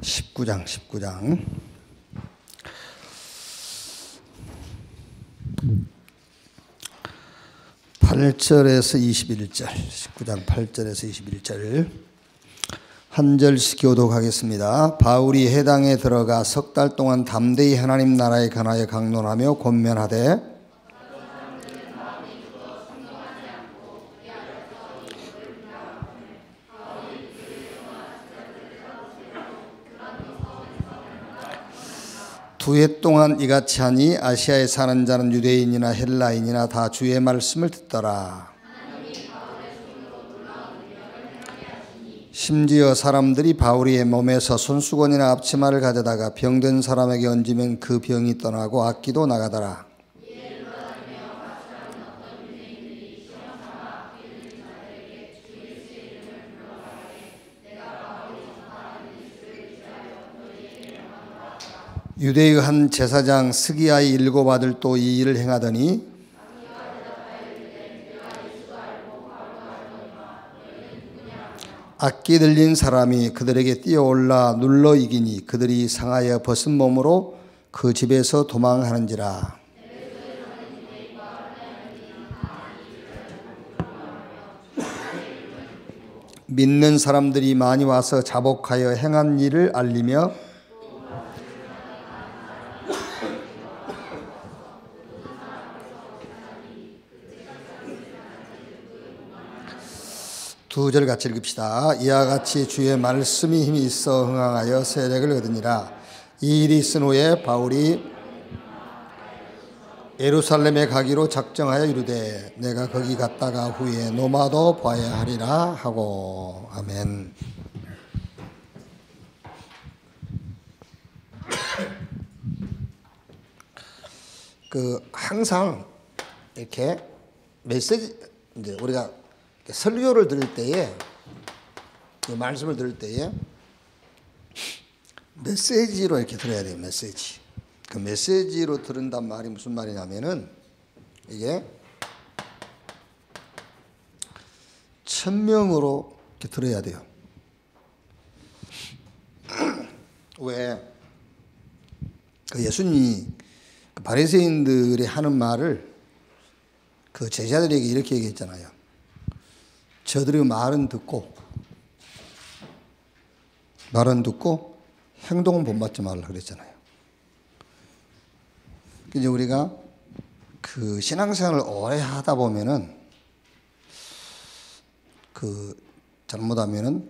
19장 8절에서 21절 19장 8절에서 21절 한 절씩 교독하겠습니다. 바울이 해당에 들어가 석 달 동안 담대히 하나님 나라에 관하여 강론하며 권면하되 두 해 동안 이같이 하니 아시아에 사는 자는 유대인이나 헬라인이나 다 주의 말씀을 듣더라. 심지어 사람들이 바울의 몸에서 손수건이나 앞치마를 가져다가 병든 사람에게 얹으면 그 병이 떠나고 악기도 나가더라. 유대의 한 제사장 스기야의 일곱 아들 또 이 일을 행하더니 악기 들린 사람이 그들에게 뛰어올라 눌러 이기니 그들이 상하여 벗은 몸으로 그 집에서 도망하는지라. 믿는 사람들이 많이 와서 자복하여 행한 일을 알리며 두 절 같이 읽읍시다. 이와 같이 주의 말씀이 힘이 있어 흥황하여 세력을 얻으니라. 이 일이 있은 후에 바울이 예루살렘에 가기로 작정하여 이르되 내가 거기 갔다가 후에 노마도 봐야 하리라 하고. 아멘. 항상 이렇게 메시지 이제 우리가 설교를 들을 때에 그 말씀을 들을 때에 메시지로 이렇게 들어야 돼요. 메시지. 그 메시지로 들은단 말이 무슨 말이냐면은 이게 천명으로 이렇게 들어야 돼요. 왜 그 예수님이 그 바리새인들이 하는 말을 그 제자들에게 이렇게 얘기했잖아요. 저들의 말은 듣고 행동은 본받지 말라 그랬잖아요. 이제 우리가 그 신앙생활을 오래 하다 보면은 그 잘못하면은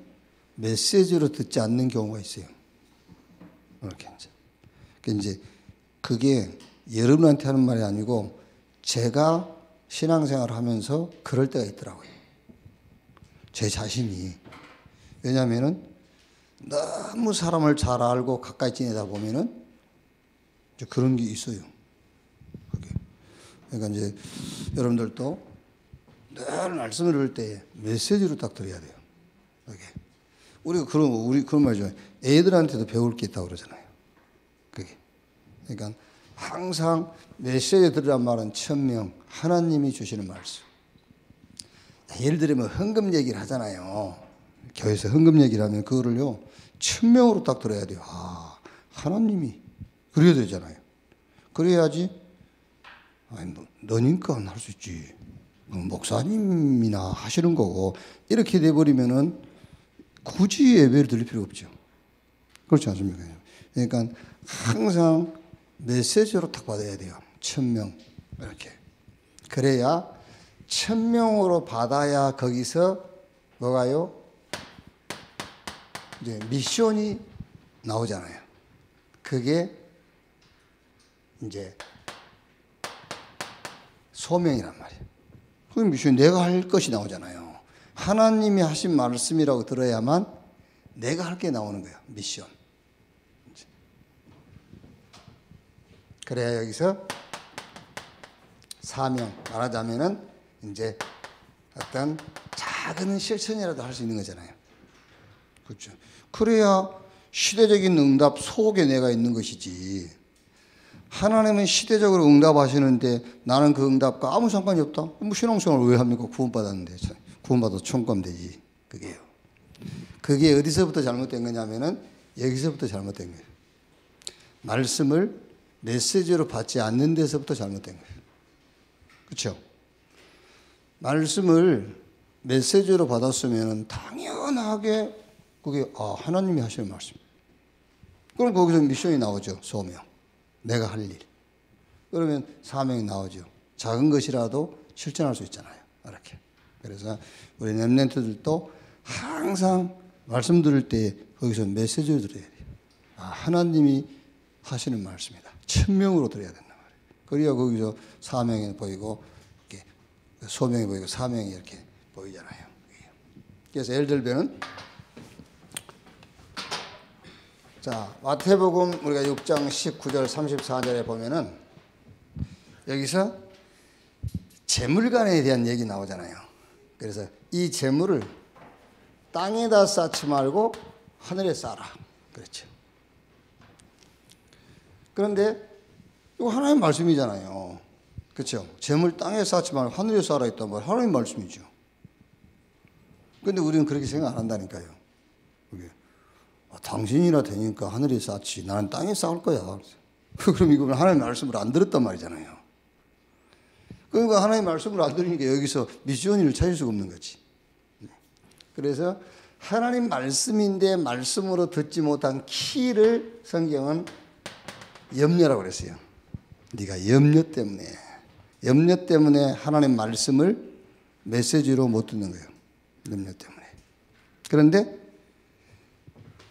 메시지로 듣지 않는 경우가 있어요. 이렇게 이제 그게 여러분한테 하는 말이 아니고 제가 신앙생활을 하면서 그럴 때가 있더라고요. 제 자신이. 왜냐하면은 너무 사람을 잘 알고 가까이 지내다 보면은 이제 그런 게 있어요. 그러니까 이제 여러분들도 늘 말씀을 들을 때 메시지로 딱 들어야 돼요. 우리 그런 말이죠. 애들한테도 배울 게 있다고 그러잖아요. 그러니까 항상 메시지 들으란 말은 천명, 하나님이 주시는 말씀. 예를 들면 헌금 얘기를 하잖아요. 교회에서 헌금 얘기를 하면 그거를요 천명으로 딱 들어야 돼요. 아, 하나님이 그래야 되잖아요. 그래야지. 아니 뭐 너니까 할 수 있지. 목사님이나 하시는 거고 이렇게 돼버리면은 굳이 예배를 드릴 필요가 없죠. 그렇지 않습니까? 그러니까 항상 메시지로 딱 받아야 돼요. 천명 이렇게. 그래야 천명으로 받아야 거기서 뭐가요? 이제 미션이 나오잖아요. 그게 이제 소명이란 말이에요. 그 미션 내가 할 것이 나오잖아요. 하나님이 하신 말씀이라고 들어야만 내가 할 게 나오는 거예요. 미션. 그래야 여기서 사명 말하자면은 이제 어떤 작은 실천이라도 할 수 있는 거잖아요. 그렇죠. 그래야 시대적인 응답 속에 내가 있는 것이지. 하나님은 시대적으로 응답하시는데 나는 그 응답과 아무 상관이 없다? 뭐 신앙생활을 왜 합니까? 구원받았는데. 구원받아서 천국가면 되지. 그게요. 그게 어디서부터 잘못된 거냐면은 여기서부터 잘못된 거예요. 말씀을 메시지로 받지 않는 데서부터 잘못된 거예요. 그렇죠? 말씀을 메시지로 받았으면 당연하게 그게 하나님이 하시는 말씀. 그럼 거기서 미션이 나오죠. 소명. 내가 할 일. 그러면 사명이 나오죠. 작은 것이라도 실천할 수 있잖아요. 이렇게. 그래서 우리 렘넌트들도 항상 말씀 들을 때 거기서 메시지를 들어야 돼요. 하나님이 하시는 말씀이다. 천명으로 들어야 된단 말이에요. 그래야 거기서 사명이 보이고 이렇게 소명이 보이고 사명이 이렇게 보이잖아요. 그래서 예를 들면 자, 마태복음 우리가 6장 19절 34절에 보면은 여기서 재물관에 대한 얘기 나오잖아요. 그래서 이 재물을 땅에다 쌓지 말고 하늘에 쌓아라. 그렇죠. 그런데 이거 하나님 말씀이잖아요. 그렇죠. 재물 땅에 쌓지 말고 하늘에 쌓아라 했단 말이에요. 하나님 말씀이죠. 그런데 우리는 그렇게 생각 안 한다니까요. 그게. 당신이나 되니까 하늘에 쌓지 나는 땅에 쌓을 거야. 그럼 이거 하나님 말씀을 안 들었단 말이잖아요. 그러니까 하나님 말씀을 안 들으니까 여기서 미션을 찾을 수가 없는 거지. 그래서 하나님 말씀인데 말씀으로 듣지 못한 키를 성경은 염려라고 그랬어요. 네가 염려 때문에 하나님 말씀을 메시지로 못 듣는 거예요. 염려 때문에. 그런데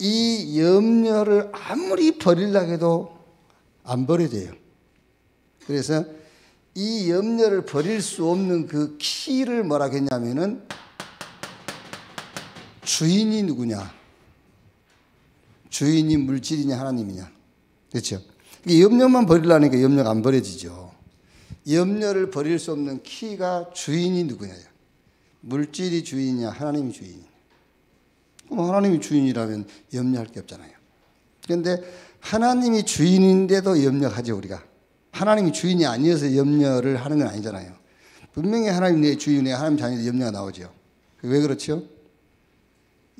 이 염려를 아무리 버리려고 해도 안 버려져요. 그래서 이 염려를 버릴 수 없는 그 키를 뭐라고 했냐면은 주인이 누구냐? 주인이 물질이냐 하나님이냐? 그렇죠? 염려만 버리려니까 염려가 안 버려지죠. 염려를 버릴 수 없는 키가 주인이 누구냐? 물질이 주인이냐 하나님이 주인이냐? 그럼 하나님이 주인이라면 염려할 게 없잖아요. 그런데 하나님이 주인인데도 염려하죠 우리가. 하나님이 주인이 아니어서 염려를 하는 건 아니잖아요. 분명히 하나님 내 주인이에요. 하나님 자녀도 염려가 나오죠. 왜 그렇죠?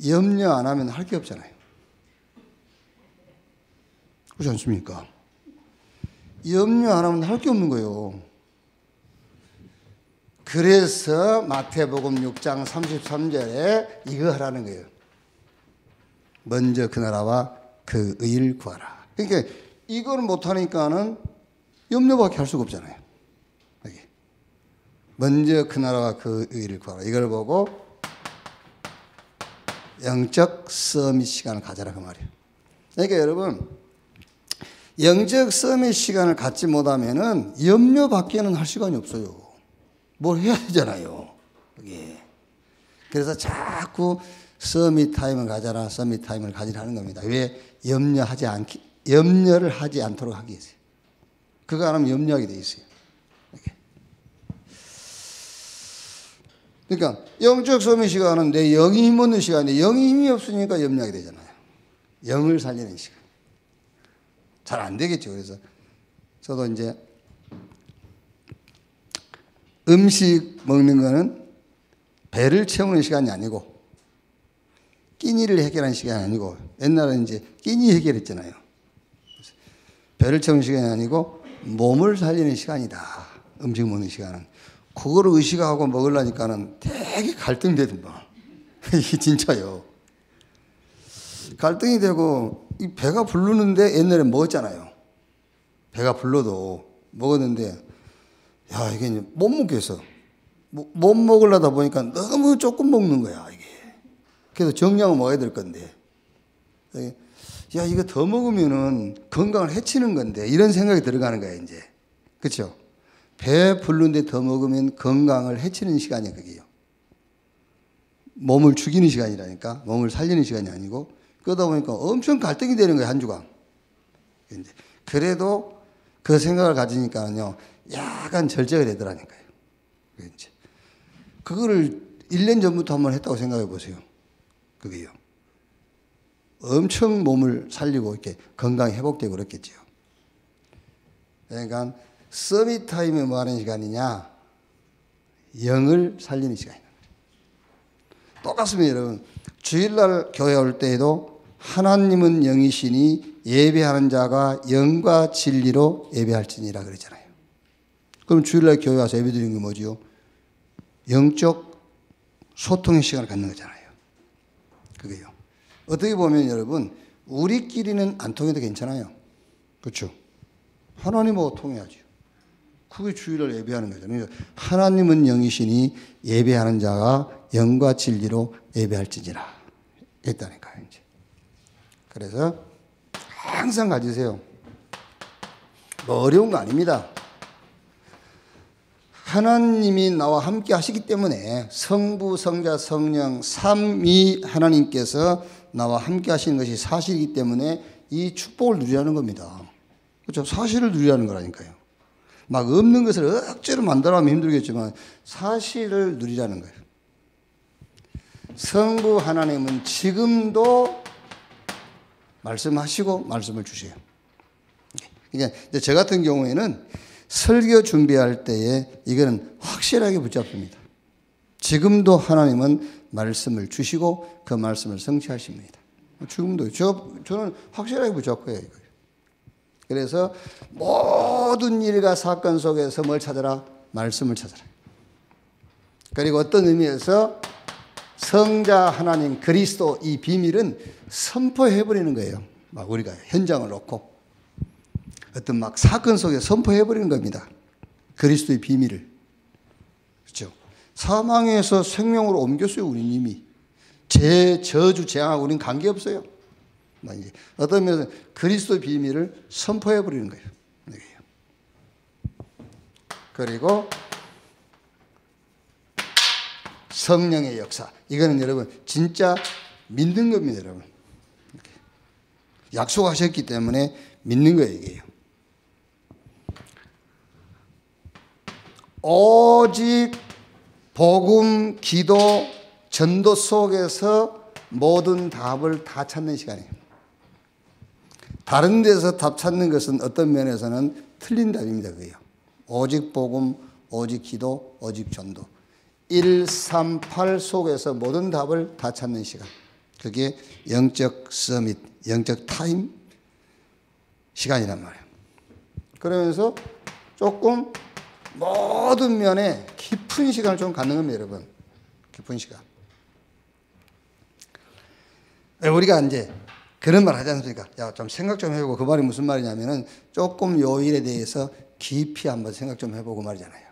염려 안 하면 할 게 없잖아요. 그렇지 않습니까? 염려 안 하면 할 게 없는 거예요. 그래서 마태복음 6장 33절에 이거 하라는 거예요. 먼저 그 나라와 그 의를 구하라. 그러니까 이걸 못하니까는 염려밖에 할 수가 없잖아요. 여기. 먼저 그 나라와 그 의를 구하라. 이걸 보고 영적 서밋 시간을 가져라 그 말이에요. 그러니까 여러분 영적 서밋 시간을 갖지 못하면은 염려밖에는 할 시간이 없어요. 뭘 해야 되잖아요. 여기. 그래서 자꾸 서밋 타임을 가져라, 서밋 타임을 가지라는 겁니다. 왜 염려를 하지 않도록 하기 위해서. 그거 안 하면 염려하게 돼 있어요. 이렇게. 그러니까 영적 서밋 시간은 내 영이 힘없는 시간인데 영이 힘이 없으니까 염려하게 되잖아요. 영을 살리는 시간. 잘 안 되겠죠. 그래서 저도 이제 음식 먹는 거는 배를 채우는 시간이 아니고 끼니를 해결하는 시간이 아니고 옛날에 이제 끼니 해결했잖아요. 배를 채우는 시간이 아니고 몸을 살리는 시간이다. 음식 먹는 시간은. 그거를 의식하고 먹으려니까는 되게 갈등이 되던가. 이게 진짜요. 갈등이 되고 이 배가 부르는데 옛날에 먹었잖아요. 배가 불러도 먹었는데 야 이게 못 먹겠어. 못 먹으려다 보니까 너무 조금 먹는 거야 이게. 그래서 정량을 먹어야 될 건데 야 이거 더 먹으면은 건강을 해치는 건데 이런 생각이 들어가는 거야 이제. 그렇죠? 배 부르는데 더 먹으면 건강을 해치는 시간이야 그게요. 몸을 죽이는 시간이라니까. 몸을 살리는 시간이 아니고 그러다 보니까 엄청 갈등이 되는 거예요 한 주간. 그래도 그 생각을 가지니까요 약간 절제가 되더라니까요. 그거를 1년 전부터 한번 했다고 생각해 보세요. 그게요. 엄청 몸을 살리고 이렇게 건강이 회복되고 그렇겠죠. 그러니까 서밋 타임이 뭐 하는 시간이냐? 영을 살리는 시간이에요. 똑같습니다, 여러분. 주일날 교회 올 때에도 하나님은 영이시니 예배하는 자가 영과 진리로 예배할지니라 그랬잖아요. 그럼 주일날 교회 와서 예배 드리는 게 뭐지요? 영적 소통의 시간을 갖는 거잖아요. 그게요. 어떻게 보면 여러분, 우리끼리는 안 통해도 괜찮아요. 그렇죠? 하나님하고 통해야죠. 그게 주일날 예배하는 거잖아요. 하나님은 영이시니 예배하는 자가 영과 진리로 예배할지니라 했다니까요. 이제. 그래서 항상 가지세요. 뭐 어려운 거 아닙니다. 하나님이 나와 함께 하시기 때문에 성부, 성자, 성령 삼위 하나님께서 나와 함께 하시는 것이 사실이기 때문에 이 축복을 누리라는 겁니다. 그렇죠? 사실을 누리라는 거라니까요. 막 없는 것을 억지로 만들어가면 힘들겠지만 사실을 누리라는 거예요. 성부 하나님은 지금도 말씀하시고 말씀을 주세요. 그러니까 저 같은 경우에는 설교 준비할 때에 이거는 확실하게 붙잡힙니다. 지금도 하나님은 말씀을 주시고 그 말씀을 성취하십니다. 지금도 저는 확실하게 붙잡고요. 이거예요. 그래서 모든 일과 사건 속에서 뭘 찾아라? 말씀을 찾아라. 그리고 어떤 의미에서 성자 하나님 그리스도 이 비밀은 선포해버리는 거예요. 막 우리가 현장을 놓고 어떤 막 사건 속에 선포해버리는 겁니다. 그리스도의 비밀을. 그렇죠? 사망에서 생명으로 옮겼어요. 우리 이미. 저주, 재앙하고 우리는 관계없어요. 어떤 면에서 그리스도의 비밀을 선포해버리는 거예요. 그리고 성령의 역사. 이거는 여러분 진짜 믿는 겁니다. 여러분. 약속하셨기 때문에 믿는 거예요. 이게요. 오직 복음, 기도, 전도 속에서 모든 답을 다 찾는 시간이에요. 다른 데서 답 찾는 것은 어떤 면에서는 틀린 답입니다. 그게요. 오직 복음, 오직 기도, 오직 전도. 138 속에서 모든 답을 다 찾는 시간. 그게 영적 서밋, 영적 타임 시간이란 말이에요. 그러면서 조금 모든 면에 깊은 시간을 좀 갖는 겁니다, 여러분. 깊은 시간. 우리가 이제 그런 말 하지 않습니까? 야, 좀 생각 좀 해보고, 그 말이 무슨 말이냐면은 조금 요 일에 대해서 깊이 한번 생각 좀 해보고 말이잖아요.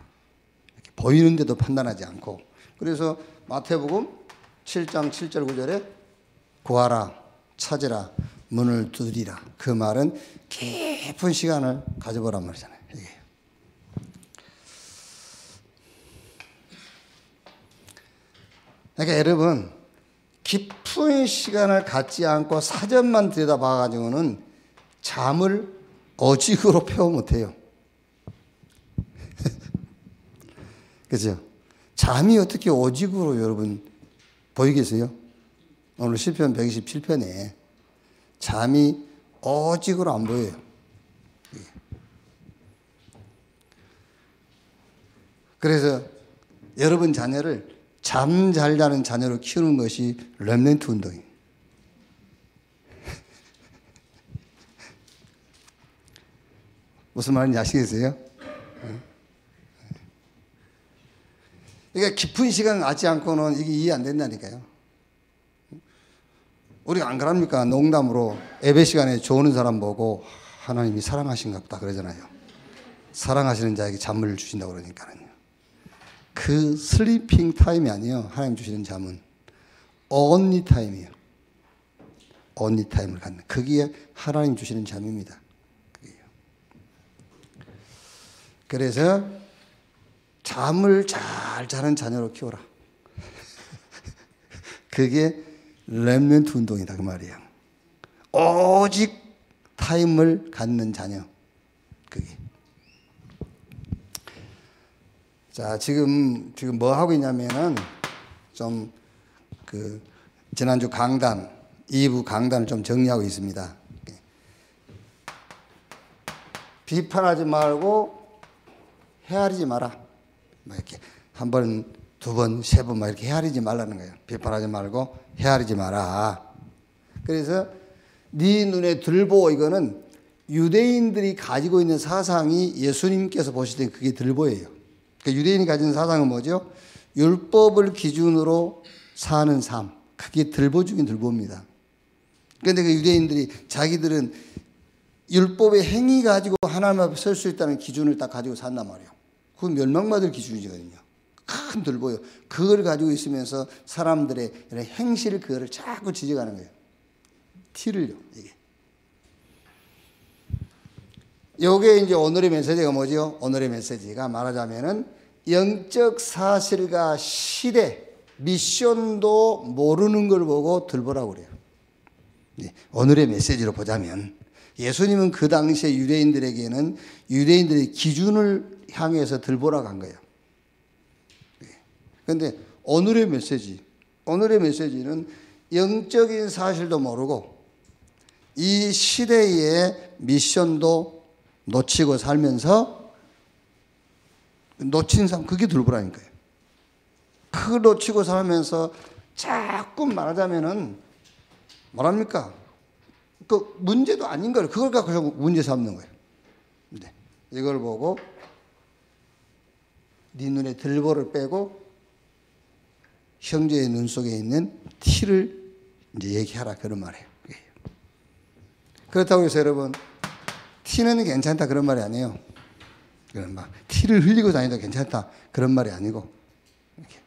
이렇게 보이는데도 판단하지 않고. 그래서 마태복음 7장 7절 9절에 구하라, 찾으라, 문을 두드리라. 그 말은 깊은 시간을 가져보란 말이잖아요. 이게. 그러니까 여러분, 깊은 시간을 갖지 않고 사전만 들여다봐가지고는 잠을 오직으로 표현 못해요. 그죠? 잠이 어떻게 오직으로 여러분 보이겠어요? 오늘 시편 127편에 잠이 오직으로 안 보여요. 그래서 여러분 자녀를 잠 잘 자는 자녀로 키우는 것이 렘넌트 운동이에요. 무슨 말인지 아시겠어요? 그러니까 깊은 시간 갖지 않고는 이게 이해 안 된다니까요. 우리가 안 그럽니까? 농담으로 예배 시간에 좋은 사람 보고 하나님이 사랑하신가 보다 그러잖아요. 사랑하시는 자에게 잠을 주신다고 그러니까요. 그 슬리핑 타임이 아니에요. 하나님 주시는 잠은 only 타임이에요. only 타임을 갖는. 그게 하나님 주시는 잠입니다. 그게요. 그래서 잠을 잘 자는 자녀로 키워라. 그게 렘넌트 운동이다 그 말이에요. 오직 타임을 갖는 자녀. 그게. 자, 지금 뭐 하고 있냐면은 좀 지난주 강단 2부 강단을 좀 정리하고 있습니다. 비판하지 말고 헤아리지 마라. 뭐 이렇게 한 번, 두 번, 세 번 막 이렇게 헤아리지 말라는 거예요. 비판하지 말고 헤아리지 마라. 그래서 네 눈에 들보, 이거는 유대인들이 가지고 있는 사상이 예수님께서 보실 때 그게 들보예요. 그러니까 유대인이 가진 사상은 뭐죠? 율법을 기준으로 사는 삶. 그게 들보 중인 들보입니다. 그런데 그 유대인들이 자기들은 율법의 행위 가지고 하나님 앞에 설 수 있다는 기준을 딱 가지고 산단 말이에요. 그건 멸망받을 기준이거든요. 큰 들보요. 그걸 가지고 있으면서 사람들의 이런 행실 그거를 자꾸 지적하는 거예요. 티를요, 이게. 요게 이제 오늘의 메시지가 뭐죠? 오늘의 메시지가 말하자면은 영적 사실과 시대, 미션도 모르는 걸 보고 들보라고 그래요. 오늘의 메시지로 보자면 예수님은 그 당시에 유대인들에게는 유대인들의 기준을 향해서 들보라고 한 거예요. 그런데 오늘의 메시지는 영적인 사실도 모르고 이 시대의 미션도 놓치고 살면서 놓친 삶, 그게 들보라니까요. 그걸 놓치고 살면서 자꾸 말하자면은 뭐랍니까? 그 문제도 아닌 걸 그걸 갖고 문제 삼는 거예요. 네. 이걸 보고 네 눈에 들보를 빼고 형제의 눈 속에 있는 티를 이제 얘기하라, 그런 말이에요. 그렇다고 해서 여러분 티는 괜찮다 그런 말이 아니에요. 그런 막 티를 흘리고 다니도 괜찮다 그런 말이 아니고, 이렇게.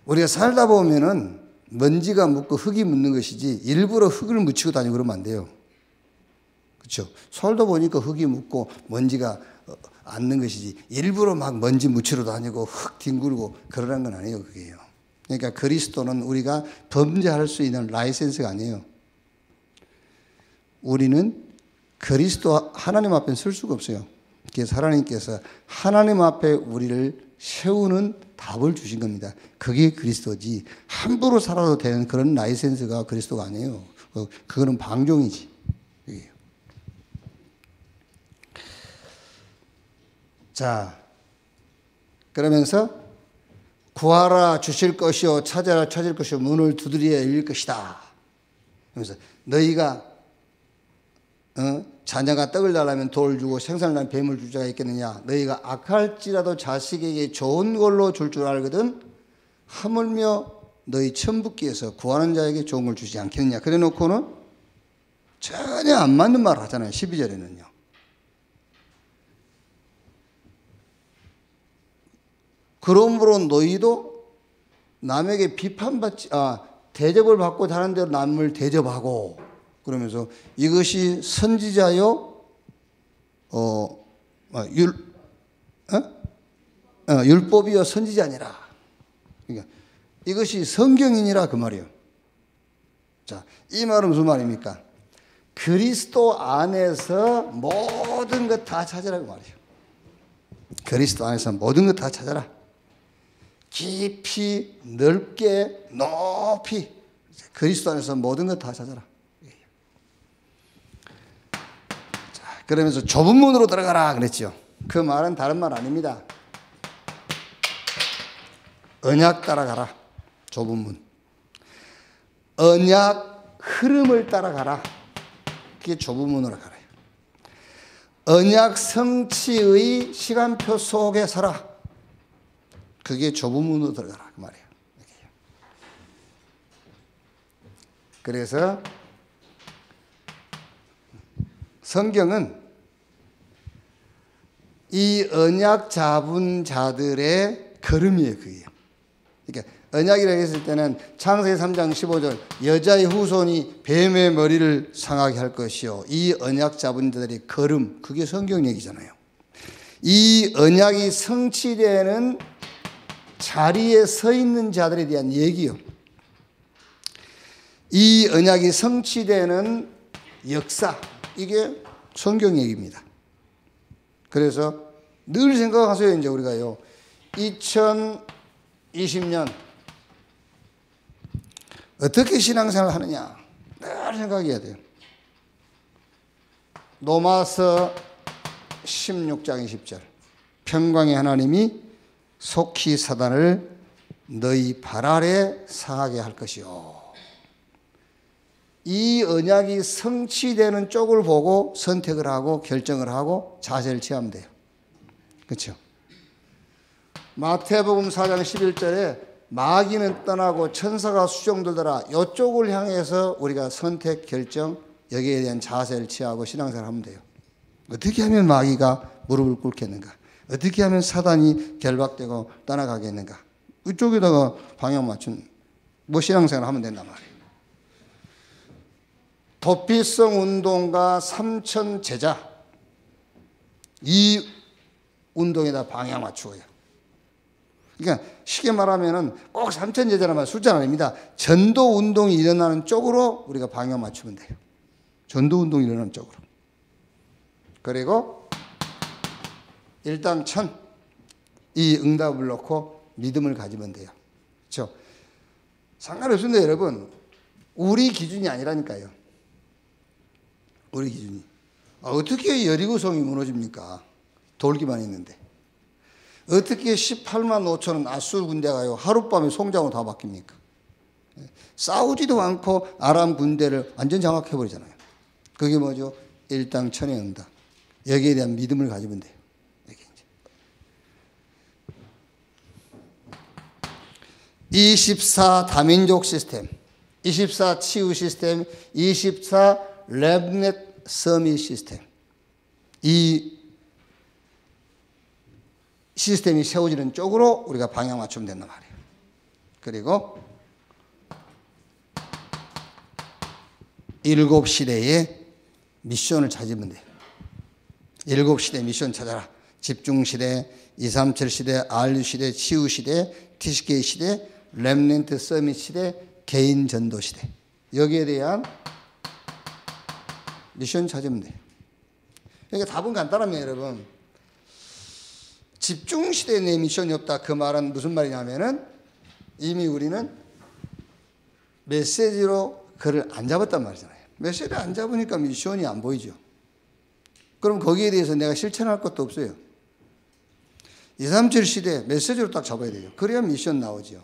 우리가 살다 보면은 먼지가 묻고 흙이 묻는 것이지 일부러 흙을 묻히고 다니고 그러면 안 돼요. 그렇죠? 살다 보니까 흙이 묻고 먼지가 앉는 것이지 일부러 막 먼지 묻히러 다니고 흙 뒹굴고 그러는 건 아니에요. 그게요. 그러니까 그리스도는 우리가 범죄할 수 있는 라이센스가 아니에요. 우리는 그리스도 하나님 앞에 설 수가 없어요. 그래서 하나님께서 하나님 앞에 우리를 세우는 답을 주신 겁니다. 그게 그리스도지 함부로 살아도 되는 그런 라이센스가 그리스도가 아니에요. 그거는 방종이지. 자, 그러면서 구하라 주실 것이요 찾아라 찾을 것이요 문을 두드려야 열릴 것이다. 그러면서 너희가 자녀가 떡을 달라면 돌을 주고 생선을 달라면 뱀을 줄 자가 있겠느냐. 너희가 악할지라도 자식에게 좋은 걸로 줄 줄 알거든 하물며 너희 천부께서 구하는 자에게 좋은 걸 주지 않겠느냐. 그래 놓고는 전혀 안 맞는 말을 하잖아요. 12절에는요. 그러므로 너희도 남에게 대접을 받고 다른 대로 남을 대접하고, 그러면서 이것이 선지자요 율법이요 선지자니라. 그러니까 이것이 성경이니라 그 말이에요. 자, 이 말은 무슨 말입니까? 그리스도 안에서 모든 것 다 찾으라고 말이에요. 그리스도 안에서 모든 것 다 찾아라. 깊이 넓게 높이 그리스도 안에서 모든 것 다 찾아라. 자, 그러면서 좁은 문으로 들어가라 그랬죠. 그 말은 다른 말 아닙니다. 언약 따라가라. 좁은 문. 언약 흐름을 따라가라. 그게 좁은 문으로 가라. 언약 성취의 시간표 속에 살아. 그게 좁은 문으로 들어가라 그 말이에요. 그래서 성경은 이 언약 잡은 자들의 걸음이에요. 그게. 그러니까 언약이라고 했을 때는 창세기 3장 15절 여자의 후손이 뱀의 머리를 상하게 할 것이요 이 언약 잡은 자들의 걸음, 그게 성경 얘기잖아요. 이 언약이 성취되는 자리에 서 있는 자들에 대한 얘기요. 이 언약이 성취되는 역사, 이게 성경 얘기입니다. 그래서 늘 생각하세요. 이제 우리가요 2020년 어떻게 신앙생활을 하느냐 늘 생각해야 돼요. 로마서 16장 20절 평강의 하나님이 속히 사단을 너희 발 아래 상하게 할 것이요. 이 언약이 성취되는 쪽을 보고 선택을 하고 결정을 하고 자세를 취하면 돼요. 그렇죠? 마태복음 4장 11절에 마귀는 떠나고 천사가 수종들더라, 이쪽을 향해서 우리가 선택, 결정, 여기에 대한 자세를 취하고 신앙생활을 하면 돼요. 어떻게 하면 마귀가 무릎을 꿇겠는가? 어떻게 하면 사단이 결박되고 떠나가겠는가? 이쪽에다가 방향 맞춘 신앙생활을 하면 된단 말이에요. 도피성 운동과 삼천 제자, 이 운동에다 방향 맞추어요. 그러니까 쉽게 말하면은 꼭 삼천 제자라는 숫자는 아닙니다. 전도 운동이 일어나는 쪽으로 우리가 방향 맞추면 돼요. 전도 운동이 일어나는 쪽으로. 그리고 일당천, 이 응답을 놓고 믿음을 가지면 돼요. 그렇죠? 상관없습니다, 여러분. 우리 기준이 아니라니까요. 우리 기준이. 어떻게 여리고성이 무너집니까? 돌기만 했는데. 어떻게 18만 5천은 아수르 군대가요 하룻밤에 송장으로 다 바뀝니까? 싸우지도 않고 아람 군대를 완전 장악해버리잖아요. 그게 뭐죠? 일당천의 응답. 여기에 대한 믿음을 가지면 돼요. 이제 24 다민족 시스템, 24 치유 시스템, 24 랩넷 서밋 시스템. 이 시스템이 세워지는 쪽으로 우리가 방향 맞추면 된단 말이에요. 그리고 7시대의 미션을 찾으면 돼요. 7시대 미션 찾아라. 집중시대, 237시대, RU시대, 치유시대, TCK 시대, 렘넌트 서밋 시대, 개인 전도 시대. 여기에 대한 미션 찾으면 돼요. 그러니까 답은 간단합니다, 여러분. 집중시대에 내 미션이 없다. 그 말은 무슨 말이냐면은 이미 우리는 메시지로 그를 안 잡았단 말이잖아요. 메시지를 안 잡으니까 미션이 안 보이죠. 그럼 거기에 대해서 내가 실천할 것도 없어요. 237 시대 메시지로 딱 잡아야 돼요. 그래야 미션 나오죠.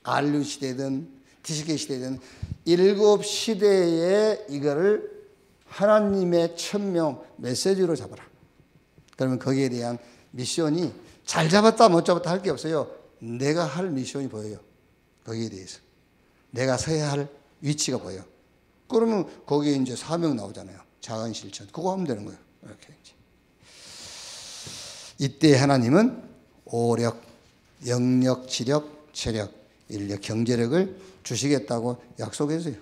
RU 시대든 TCK 시대든 7시대에 이거를 하나님의 천명 메시지로 잡아라. 그러면 거기에 대한 미션이 잘 잡았다 못 잡았다 할 게 없어요. 내가 할 미션이 보여요. 거기에 대해서. 내가 서야 할 위치가 보여요. 그러면 거기에 이제 사명 나오잖아요. 작은 실천. 그거 하면 되는 거예요. 이렇게 이제. 이때 하나님은 오력, 영력, 지력, 체력, 인력, 경제력을 주시겠다고 약속했어요.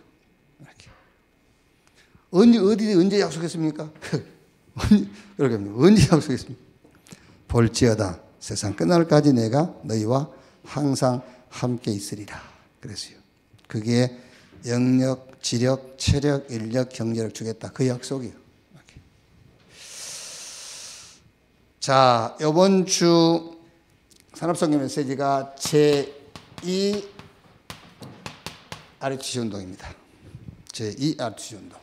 이렇게. 언제 약속했습니까? 언제 약속했습니까? 볼지어다 세상 끝날까지 내가 너희와 항상 함께 있으리라 그랬어요. 그게 영력, 지력, 체력, 인력, 경제를 주겠다. 그 약속이에요. 이렇게. 자, 이번 주 산업성경 메시지가 제2 RUTC 운동입니다. 제2 RUTC 운동.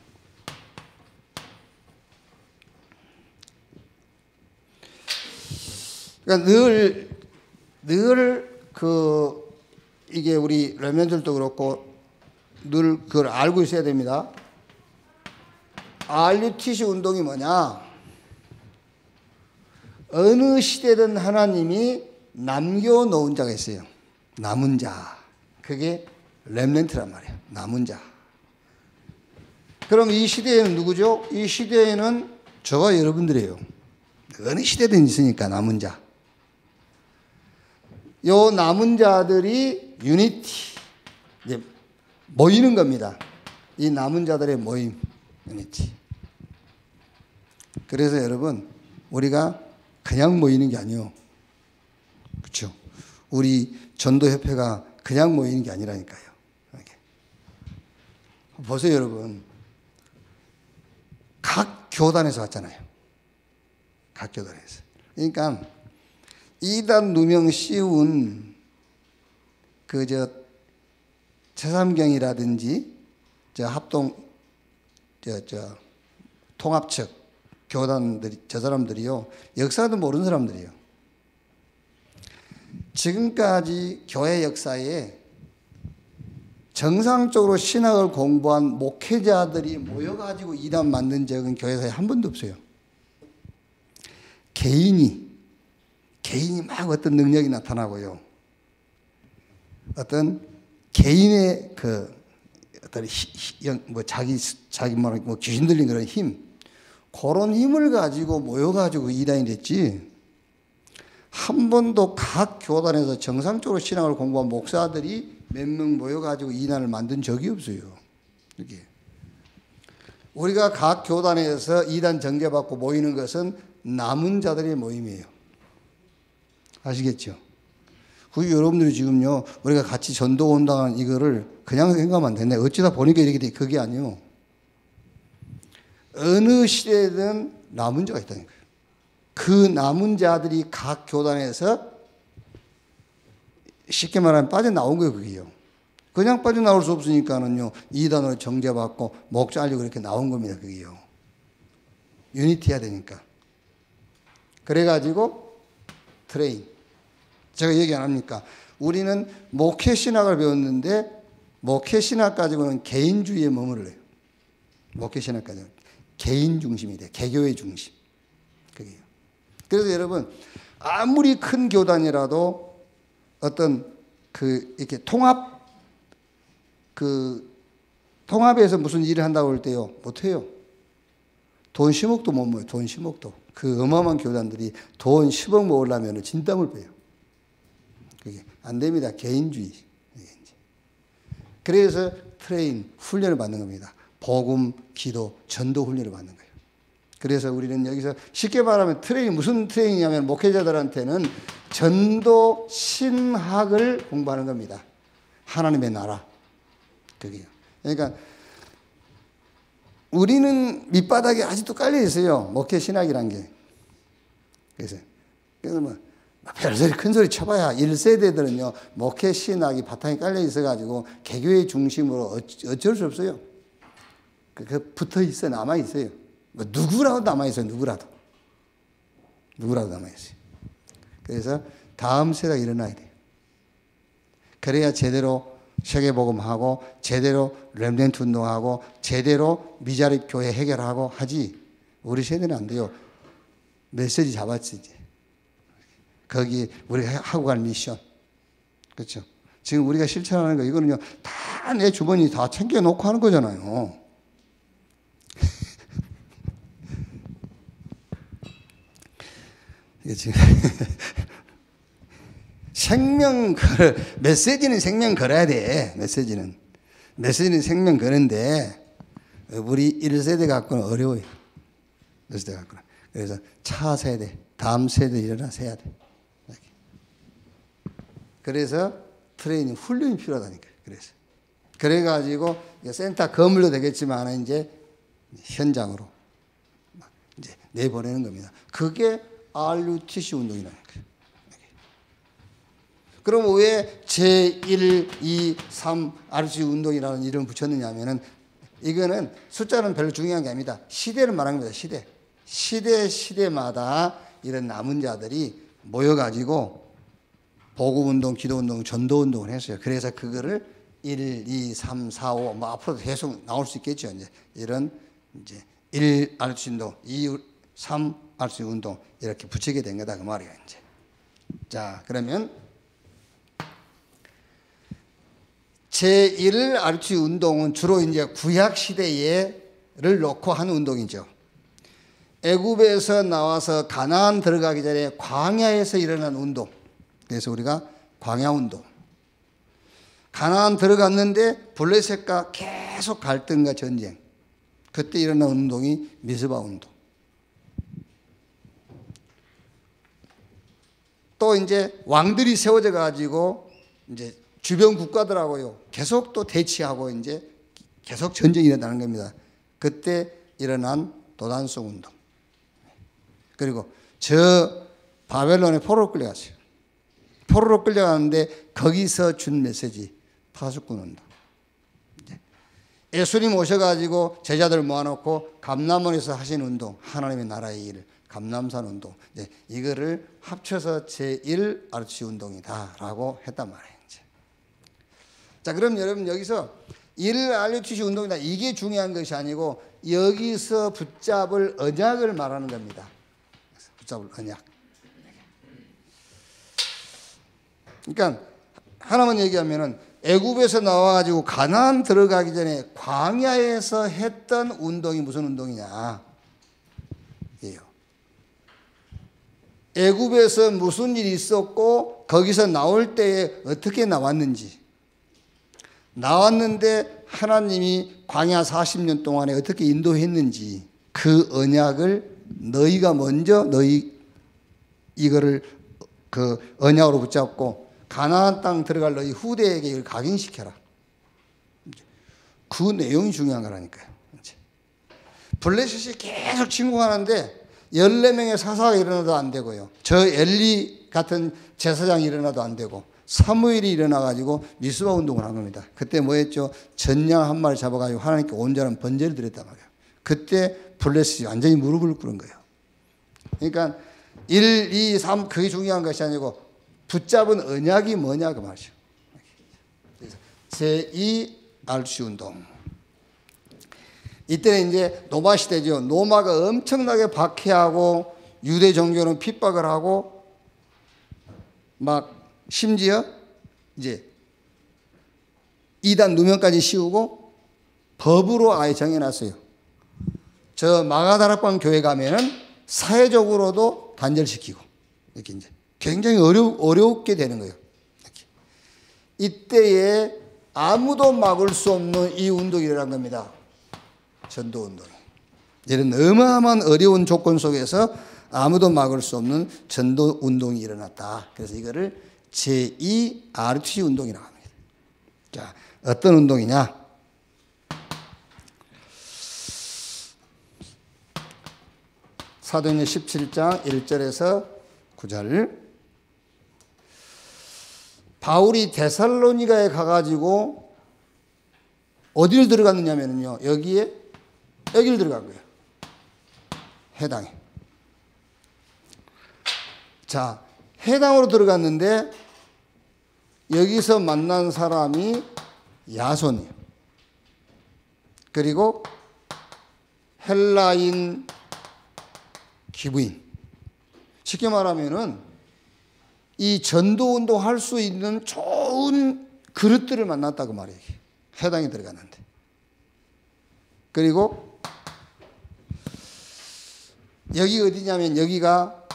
그러니까 늘 이게 우리 렘넌트들도 그렇고 늘 그걸 알고 있어야 됩니다. RUTC 운동이 뭐냐? 어느 시대든 하나님이 남겨놓은 자가 있어요. 남은 자. 그게 렘넌트란 말이에요. 남은 자. 그럼 이 시대에는 누구죠? 이 시대에는 저와 여러분들이에요. 어느 시대든 있으니까 남은 자. 요 남은 자들이 유니티, 이제 모이는 겁니다. 이 남은 자들의 모임, 유니티. 그래서 여러분, 우리가 그냥 모이는 게 아니에요. 그렇죠? 우리 전도협회가 그냥 모이는 게 아니라니까요. 이렇게. 보세요, 여러분. 각 교단에서 왔잖아요. 각 교단에서. 그러니까 이단 누명 씌운 제삼경이라든지 통합측 교단들이 저 사람들이요 역사도 모르는 사람들이에요. 지금까지 교회 역사에 정상적으로 신학을 공부한 목회자들이 모여가지고 이단 만든 적은 교회사에 한 번도 없어요. 개인이 막 어떤 능력이 나타나고요. 어떤 개인의 그 어떤 자기 뭐 귀신 들린 그런 힘, 그런 힘을 가지고 모여가지고 이단이 됐지. 한 번도 각 교단에서 정상적으로 신앙을 공부한 목사들이 몇 명 모여가지고 이단을 만든 적이 없어요. 이게 우리가 각 교단에서 이단 정죄받고 모이는 것은 남은 자들의 모임이에요. 아시겠죠? 그 여러분들이 지금요, 우리가 같이 전도 온다는 이거를 그냥 생각하면 안 되네. 어쩌다 보니까 이렇게 돼. 그게 아니요. 어느 시대든 남은 자가 있다는 거예요. 그 남은 자들이 각 교단에서 쉽게 말하면 빠져나온 거예요, 그게요. 그냥 빠져나올 수 없으니까는요, 이단으로 정죄받고 목 잘리고 그렇게 나온 겁니다, 그게요. 유니티 해야 되니까. 그래가지고 트레인. 제가 얘기 안 합니까? 우리는 목회 신학을 배웠는데 목회 신학 가지고는 개인주의에 머무르래요. 목회 신학 가지고는 개인 중심이 돼. 개교의 중심. 그게요. 그래서 여러분 아무리 큰 교단이라도 어떤 이렇게 통합에서 무슨 일을 한다고 할 때요, 못해요. 돈 10억도 못 모여요. 돈 10억도. 그 어마어마한 교단들이 돈 10억 모으려면 진땀을 빼요. 그게 안 됩니다. 개인주의. 그래서 트레인, 훈련을 받는 겁니다. 복음, 기도, 전도 훈련을 받는 거예요. 그래서 우리는 여기서 쉽게 말하면 무슨 트레이닝이냐면 목회자들한테는 전도 신학을 공부하는 겁니다. 하나님의 나라. 그게요. 그러니까 우리는 밑바닥에 아직도 깔려 있어요. 목회 신학이란 게. 그래서 뭐 별소리 큰 소리 쳐봐야 1세대들은요 목회 신학이 바탕에 깔려 있어가지고 개교의 중심으로 어쩔 수 없어요. 그 붙어 있어, 남아 있어요. 뭐 누구라도 남아 있어요. 누구라도 남아 있어요. 그래서 다음 세대가 일어나야 돼요. 그래야 제대로 세계복음하고 제대로 렘넌트 운동하고 제대로 미자립 교회 해결하고 하지. 우리 세대는 안 돼요. 메시지 잡았지 이제. 거기 우리가 하고 갈 미션. 그렇죠? 지금 우리가 실천하는 거 이거는요 다 내 주머니 다 챙겨놓고 하는 거잖아요. 이게 지금 메시지는 생명 걸어야 돼. 메시지는 생명 거는데 우리 1세대 갖고는 어려워요. 1세대 갖고는. 그래서 차세대, 다음 세대 일어나서 해야 돼. 그래서 트레이닝, 훈련이 필요하다니까요. 그래가지고 센터 건물도 되겠지만 이제 현장으로 이제 내보내는 겁니다. 그게 RUTC 운동이라는 거예요. 그럼 왜 제1, 2, 3 RUTC 운동이라는 이름을 붙였느냐 하면은 이거는 숫자는 별로 중요한 게 아닙니다. 시대를 말하는 겁니다. 시대마다 이런 남은 자들이 모여가지고 복음운동, 기도운동, 전도운동을 했어요. 그래서 그거를 1, 2, 3, 4, 5 뭐 앞으로도 계속 나올 수 있겠죠. 이런 이제 1 RUTC 운동, 2, 3 RUTC 운동 이렇게 붙이게 된 거다 그 말이에요. 이제. 자, 그러면 제1 RUTC 운동은 주로 이제 구약 시대를 놓고 하는 운동이죠. 애굽에서 나와서 가나안 들어가기 전에 광야에서 일어난 운동. 그래서 우리가 광야 운동. 가나안 들어갔는데 블레셋과 계속 갈등과 전쟁. 그때 일어난 운동이 미스바 운동. 또 이제 왕들이 세워져 가지고 이제 주변 국가들하고요 계속 또 대치하고 이제 계속 전쟁이 일어나는 겁니다. 그때 일어난 도단성 운동. 그리고 저 바벨론에 포로로 끌려갔어요. 포로로 끌려가는데 거기서 준 메시지 파수꾼 운동. 예수님 오셔가지고 제자들 모아놓고 감람원에서 하신 운동, 하나님의 나라의 일을 감람산 운동. 이거를 합쳐서 제1 RUTC 운동이다라고 했단 말이에요. 이제. 자, 그럼 여러분 여기서 RUTC 운동이다 이게 중요한 것이 아니고 여기서 붙잡을 언약을 말하는 겁니다. 붙잡을 언약. 그러니까 하나만 얘기하면은 애굽에서 나와가지고 가나안 들어가기 전에 광야에서 했던 운동이 무슨 운동이냐? 예요. 애굽에서 무슨 일이 있었고 거기서 나올 때에 어떻게 나왔는지, 나왔는데 하나님이 광야 40년 동안에 어떻게 인도했는지 그 언약을 너희가 먼저 이거를 그 언약으로 붙잡고 가나안 땅 들어갈 너희 후대에게 이걸 각인시켜라. 그 내용이 중요한 거라니까요. 블레셋이 계속 침공하는데 14명의 사사가 일어나도 안 되고요. 저 엘리 같은 제사장이 일어나도 안 되고 사무엘이 일어나가지고 미스바 운동을 한 겁니다. 그때 뭐 했죠? 전양 한 마리 잡아가지고 하나님께 온전한 번제를 드렸단 말이에요. 그때 블레셋이 완전히 무릎을 꿇은 거예요. 그러니까 1, 2, 3 그게 중요한 것이 아니고 붙잡은 언약이 뭐냐 그 말이죠. 제2 RUTC 운동. 이때는 이제 노마 시대죠. 노마가 엄청나게 박해하고 유대 종교는 핍박을 하고 막 심지어 이제 이단 누명까지 씌우고 법으로 아예 정해놨어요. 저 마가다락방 교회 가면은 사회적으로도 단절시키고 이렇게 이제 굉장히 어렵게 되는 거예요. 이렇게. 이때에 아무도 막을 수 없는 이 운동이 일어난 겁니다. 전도 운동이. 이런 어마어마한 어려운 조건 속에서 아무도 막을 수 없는 전도 운동이 일어났다. 그래서 이거를 제2 RUTC 운동이라고 합니다. 자, 어떤 운동이냐? 사도행전 17장 1절에서 9절. 바울이 데살로니가에 가가지고 어디를 들어갔느냐면요. 여기를 들어간 거예요. 해당에. 자, 해당으로 들어갔는데 여기서 만난 사람이 야손이에요. 그리고 헬라인 기부인. 쉽게 말하면은 이 전도운동 할 수 있는 좋은 그릇들을 만났다고 말이에요. 해당에 들어갔는데. 그리고 여기 어디냐면 여기가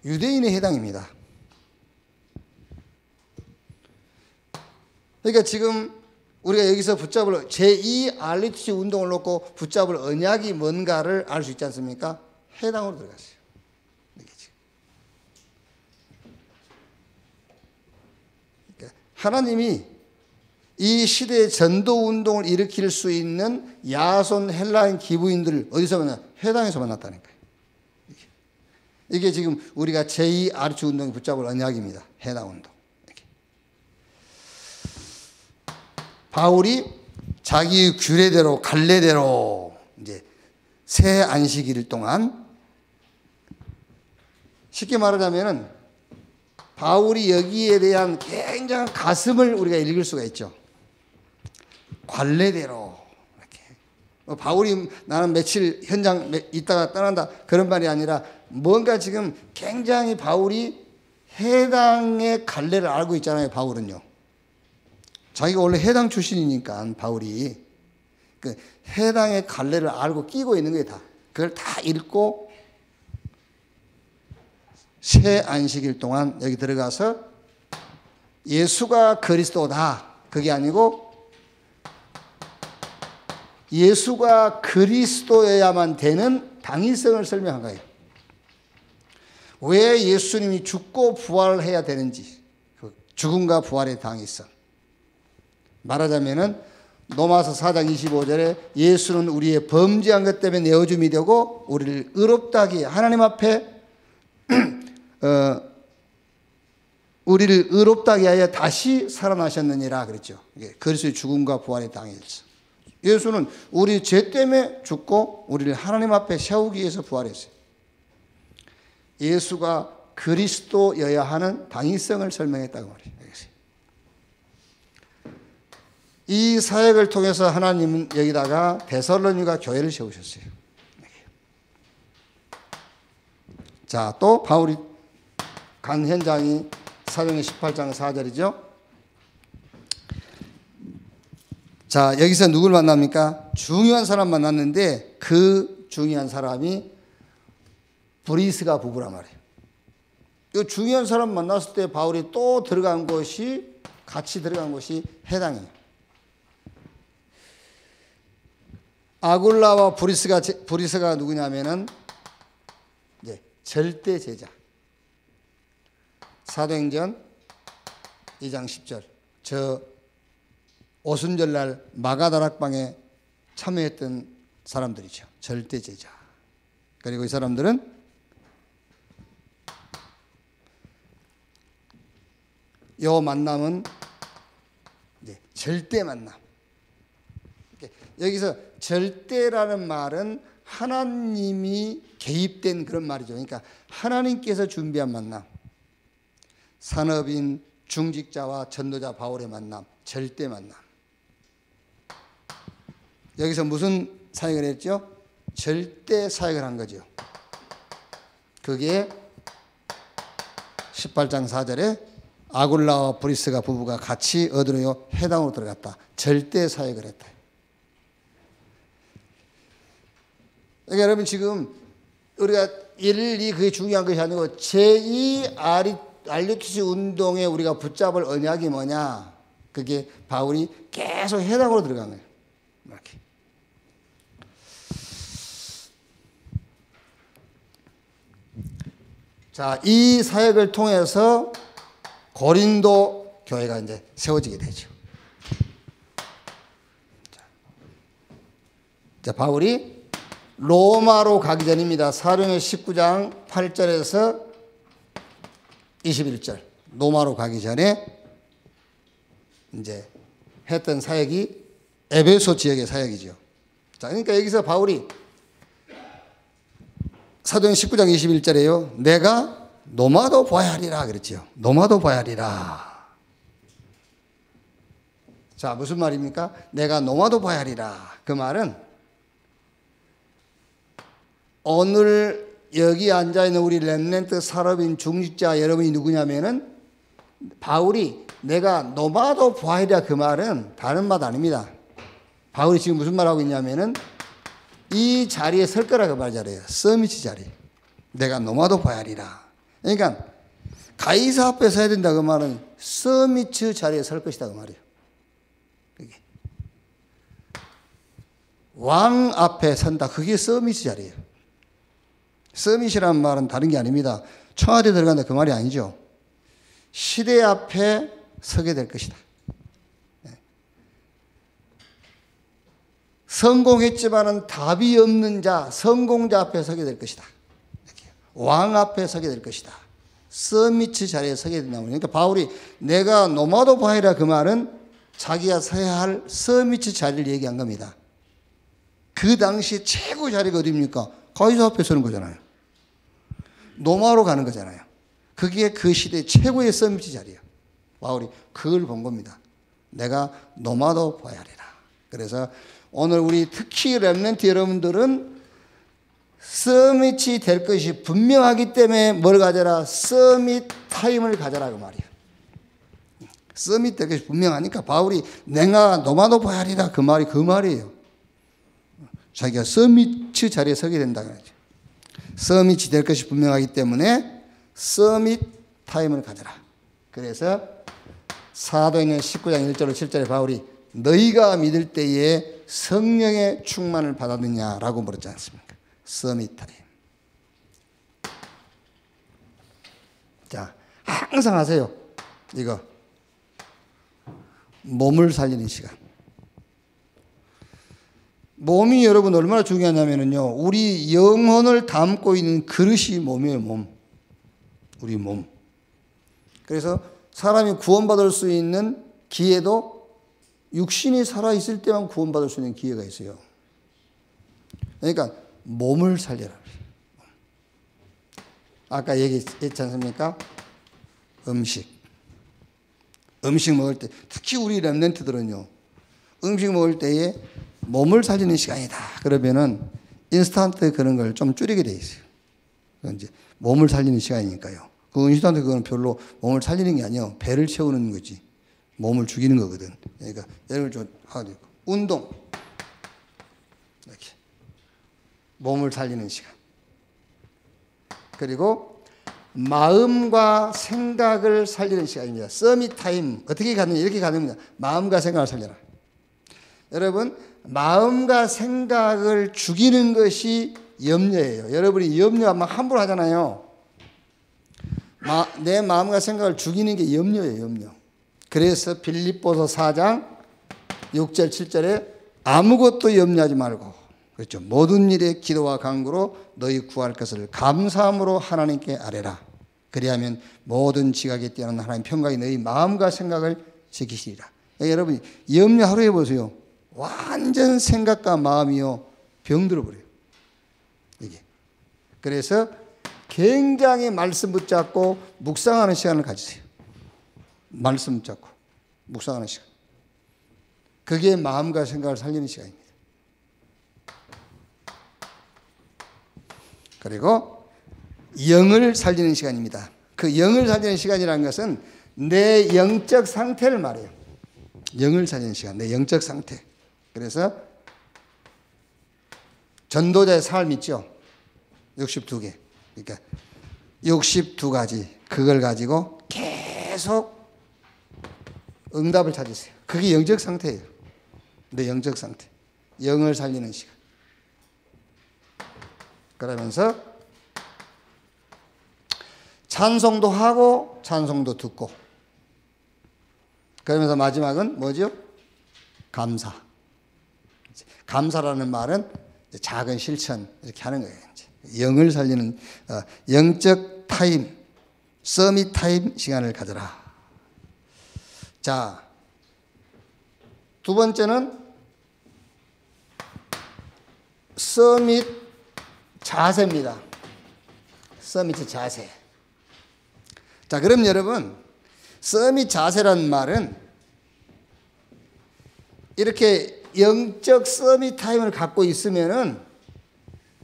유대인의 해당입니다. 그러니까 지금 우리가 여기서 붙잡을 제2 RUTC 운동을 놓고 붙잡을 언약이 뭔가를 알 수 있지 않습니까? 해당으로 들어갔어요. 하나님이 이 시대의 전도 운동을 일으킬 수 있는 야손 헬라인 기부인들을 어디서 만나? 해당에서 만났다니까요. 이게 지금 우리가 제2 RUTC 운동에 붙잡을 언약입니다. 해당 운동. 이렇게. 바울이 자기 규례대로 갈래대로 이제 새 안식일 동안 쉽게 말하자면은 바울이 여기에 대한 굉장한 가슴을 우리가 읽을 수가 있죠. 관례대로 이렇게. 바울이 나는 며칠 현장 있다가 떠난다 그런 말이 아니라 뭔가 지금 굉장히 바울이 해당의 관례를 알고 있잖아요. 바울은요. 자기가 원래 해당 출신이니까 바울이 그 해당의 관례를 알고 끼고 있는 거예요. 다. 그걸 다 읽고 새 안식일 동안 여기 들어가서 예수가 그리스도다. 그게 아니고 예수가 그리스도여야만 되는 당위성을 설명한 거예요. 왜 예수님이 죽고 부활해야 되는지, 그 죽음과 부활의 당위성. 말하자면은 로마서 4장 25절에 예수는 우리의 범죄한 것 때문에 내어줌이 되고 우리를 의롭다 하기에 하나님 앞에 우리를 의롭다 하게 하여 다시 살아나셨느니라 그랬죠. 그리스도의 죽음과 부활의 당일서. 예수는 우리 죄 때문에 죽고 우리를 하나님 앞에 세우기 위해서 부활했어요. 예수가 그리스도여야 하는 당위성을 설명했다고 말해요. 이 사역을 통해서 하나님은 여기다가 데살로니가 교회를 세우셨어요. 자, 또 바울이 간 현장이 사도행전 18장 4절이죠. 자, 여기서 누굴 만납니까? 중요한 사람 만났는데 그 중요한 사람이 브리스가 부부란 말이에요. 이 중요한 사람 만났을 때 바울이 또 들어간 곳이, 같이 들어간 곳이 해당이에요. 아굴라와 브리스가 누구냐면은 이제 절대 제자. 사도행전 2장 10절. 저 오순절날 마가다락방에 참여했던 사람들이죠. 절대 제자. 그리고 이 사람들은 요 만남은 이제 절대 만남. 여기서 절대라는 말은 하나님이 개입된 그런 말이죠. 그러니까 하나님께서 준비한 만남. 산업인, 중직자와 전도자 바울의 만남, 절대 만남. 여기서 무슨 사역을 했죠? 절대 사역을 한 거죠. 그게 18장 4절에 아굴라와 브리스가 부부가 같이 어디로요? 회당으로 들어갔다. 절대 사역을 했다. 그러니까 여러분 지금 우리가 일일이 그게 중요한 것이 아니고 제2 알류티스 운동에 우리가 붙잡을 언약이 뭐냐? 그게 바울이 계속 회당으로 들어간 거예요. 이렇게. 자, 이 사역을 통해서 고린도 교회가 이제 세워지게 되죠. 자, 바울이 로마로 가기 전입니다. 사도행전 19장 8절에서 21절. 로마로 가기 전에 이제 했던 사역이 에베소 지역의 사역이죠. 자, 그러니까 여기서 바울이 사도행전 19장 21절에요. 내가 노마도 봐야 하리라 그랬죠. 노마도 봐야 하리라. 자, 무슨 말입니까? 내가 노마도 봐야 하리라. 그 말은 오늘 여기 앉아있는 우리 렘넌트 산업인 중직자 여러분이 누구냐면은 바울이 내가 노마도 봐야 하리라 그 말은 다른 말 아닙니다. 바울이 지금 무슨 말하고 있냐면은 이 자리에 설 거라 그 말 잘해요. 서미치 자리. 내가 노마도 봐야 하리라. 그러니까 가이사 앞에 서야 된다 그 말은 서미츠 자리에 설 것이다 그 말이에요. 왕 앞에 선다. 그게 서미츠 자리예요. 서밋이라는 말은 다른 게 아닙니다. 청와대 들어간다 그 말이 아니죠. 시대 앞에 서게 될 것이다. 성공했지만은 답이 없는 자, 성공자 앞에 서게 될 것이다. 왕 앞에 서게 될 것이다. 서밋 자리에 서게 된다고. 그러니까 바울이 내가 노마도 바이라 그 말은 자기가 서야 할 서밋 자리를 얘기한 겁니다. 그 당시 최고 자리가 어디입니까? 가이사 앞에 서는 거잖아요. 노마로 가는 거잖아요. 그게 그 시대 최고의 서밋 자리예요. 바울이 그걸 본 겁니다. 내가 노마도 봐야 하리라. 그래서 오늘 우리 특히 렘넌트 여러분들은 서밋이 될 것이 분명하기 때문에 뭘 가져라? 서밋 타임을 가져라 그 말이에요. 서밋 될 것이 분명하니까 바울이 내가 노마도 봐야 하리라 그 말이 그 말이에요. 자기가 서밋 자리에 서게 된다 그러죠. 서밋이 될 것이 분명하기 때문에 서밋 타임을 가져라. 그래서 사도행전 19장 1절로 7절에 바울이 너희가 믿을 때에 성령의 충만을 받았느냐라고 물었지 않습니까? 서밋 타임. 자, 항상 하세요. 이거 몸을 살리는 시간. 몸이 여러분 얼마나 중요하냐면요. 우리 영혼을 담고 있는 그릇이 몸이에요, 몸. 우리 몸. 그래서 사람이 구원받을 수 있는 기회도 육신이 살아있을 때만 구원받을 수 있는 기회가 있어요. 그러니까 몸을 살려라. 아까 얘기했지 않습니까? 음식 먹을 때 특히 우리 렘넌트들은요. 음식 먹을 때에 몸을 살리는 시간이다. 그러면은 인스턴트 그런 걸 좀 줄이게 돼 있어요. 이제 몸을 살리는 시간이니까요. 그 인스턴트 그거는 별로 몸을 살리는 게 아니에요. 배를 채우는 거지. 몸을 죽이는 거거든. 그러니까 예를 좀 하게 되고 운동 이렇게 몸을 살리는 시간. 그리고 마음과 생각을 살리는 시간입니다. 서밋 타임 어떻게 가느냐 이렇게 가는 겁니다. 마음과 생각을 살려라. 여러분 마음과 생각을 죽이는 것이 염려예요. 여러분이 염려하면 함부로 하잖아요. 내 마음과 생각을 죽이는 게 염려예요. 염려. 그래서 빌립보서 4장 6절 7절에 아무것도 염려하지 말고 그렇죠. 모든 일에 기도와 간구로 너희 구할 것을 감사함으로 하나님께 아뢰라. 그리하면 모든 지각에 뛰어난 하나님 평강이 너희 마음과 생각을 지키시리라. 여러분이 염려 하루 해보세요. 완전 생각과 마음이요 병들어 버려요. 이게. 그래서 굉장히 말씀 붙잡고 묵상하는 시간을 가지세요. 말씀 붙잡고 묵상하는 시간. 그게 마음과 생각을 살리는 시간입니다. 그리고 영을 살리는 시간입니다. 그 영을 살리는 시간이라는 것은 내 영적 상태를 말해요. 영을 살리는 시간, 내 영적 상태. 그래서 전도자의 삶 있죠. 62개. 그러니까 62가지. 그걸 가지고 계속 응답을 찾으세요. 그게 영적 상태예요. 내 영적 상태. 영을 살리는 시간. 그러면서 찬송도 하고 찬송도 듣고 그러면서 마지막은 뭐죠? 감사. 감사라는 말은 작은 실천 이렇게 하는 거예요. 이제 영을 살리는 영적 타임, 서밋 타임 시간을 가져라. 자, 두 번째는 서밋 자세입니다. 서밋 자세. 자, 그럼 여러분, 서밋 자세라는 말은 이렇게 영적 서밋 타임을 갖고 있으면은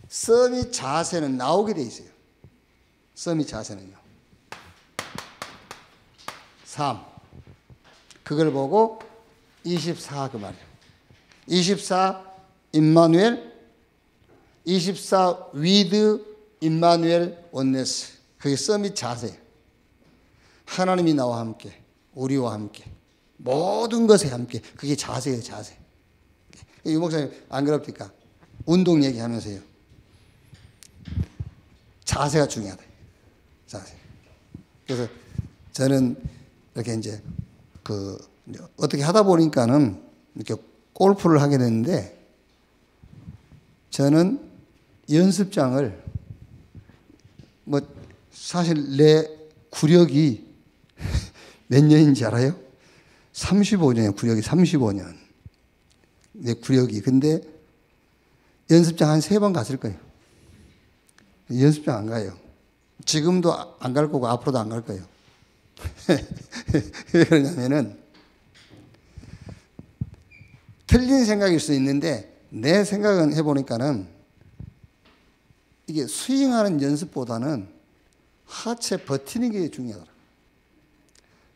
서밋 자세는 나오게 돼 있어요. 서밋 자세는요. 3. 그걸 보고 24 그 말이에요. 24 임마누엘, 24 위드 임마누엘 원네스. 그게 서밋 자세예요. 하나님이 나와 함께, 우리와 함께, 모든 것에 함께. 그게 자세예요, 자세. 유 목사님 안 그럽니까? 운동 얘기하면서요. 자세가 중요하다. 자세. 그래서 저는 이렇게 이제 어떻게 하다 보니까는 이렇게 골프를 하게 됐는데 저는 연습장을 뭐 사실 내 구력이 몇 년인지 알아요? 35년이에요. 구력이 35년. 내 구력이. 근데 연습장 한 3번 갔을 거예요. 연습장 안 가요. 지금도 안 갈 거고 앞으로도 안 갈 거예요. 왜 그러냐면은 틀린 생각일 수 있는데 내 생각은 해보니까는 이게 스윙하는 연습보다는 하체 버티는 게 중요하더라.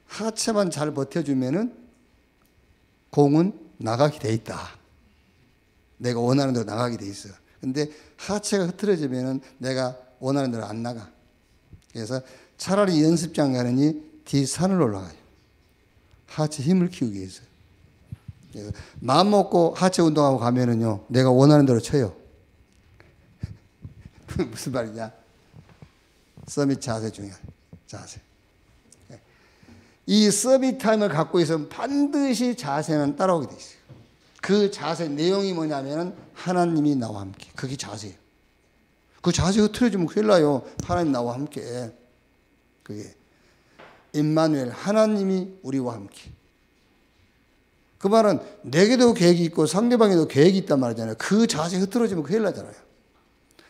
하체만 잘 버텨주면은 공은 나가게 돼 있다. 내가 원하는 대로 나가게 돼 있어. 근데 하체가 흐트러지면은 내가 원하는 대로 안 나가. 그래서 차라리 연습장 가느니 뒤 산을 올라가요. 하체 힘을 키우기 위해서. 그래서 마음 먹고 하체 운동하고 가면은요, 내가 원하는 대로 쳐요. 무슨 말이냐? 서밋 자세 중요해. 자세. 이 서밋 타임을 갖고 있으면 반드시 자세는 따라오게 돼 있어요. 그 자세 내용이 뭐냐면은 하나님이 나와 함께. 그게 자세예요. 그 자세 흐트러지면 큰일 나요. 하나님 나와 함께. 그게 임마누엘 하나님이 우리와 함께. 그 말은 내게도 계획이 있고 상대방에도 계획이 있단 말이잖아요. 그 자세 흐트러지면 큰일 나잖아요.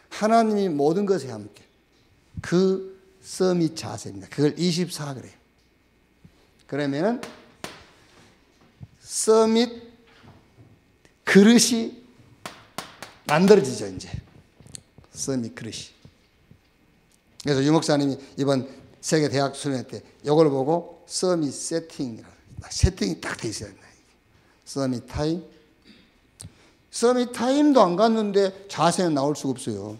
하나님이 모든 것에 함께. 그 서밋 자세입니다. 그걸 24 그래요. 그러면은 서밋 그릇이 만들어지죠. 이제 서밋 그릇이. 그래서 유 목사님이 이번 세계 대학 수련회 때 이걸 보고 서밋 세팅이 딱 돼 있어야 된다. 서밋 타임. 서밋 타임도 안 갔는데 자세는 나올 수가 없어요.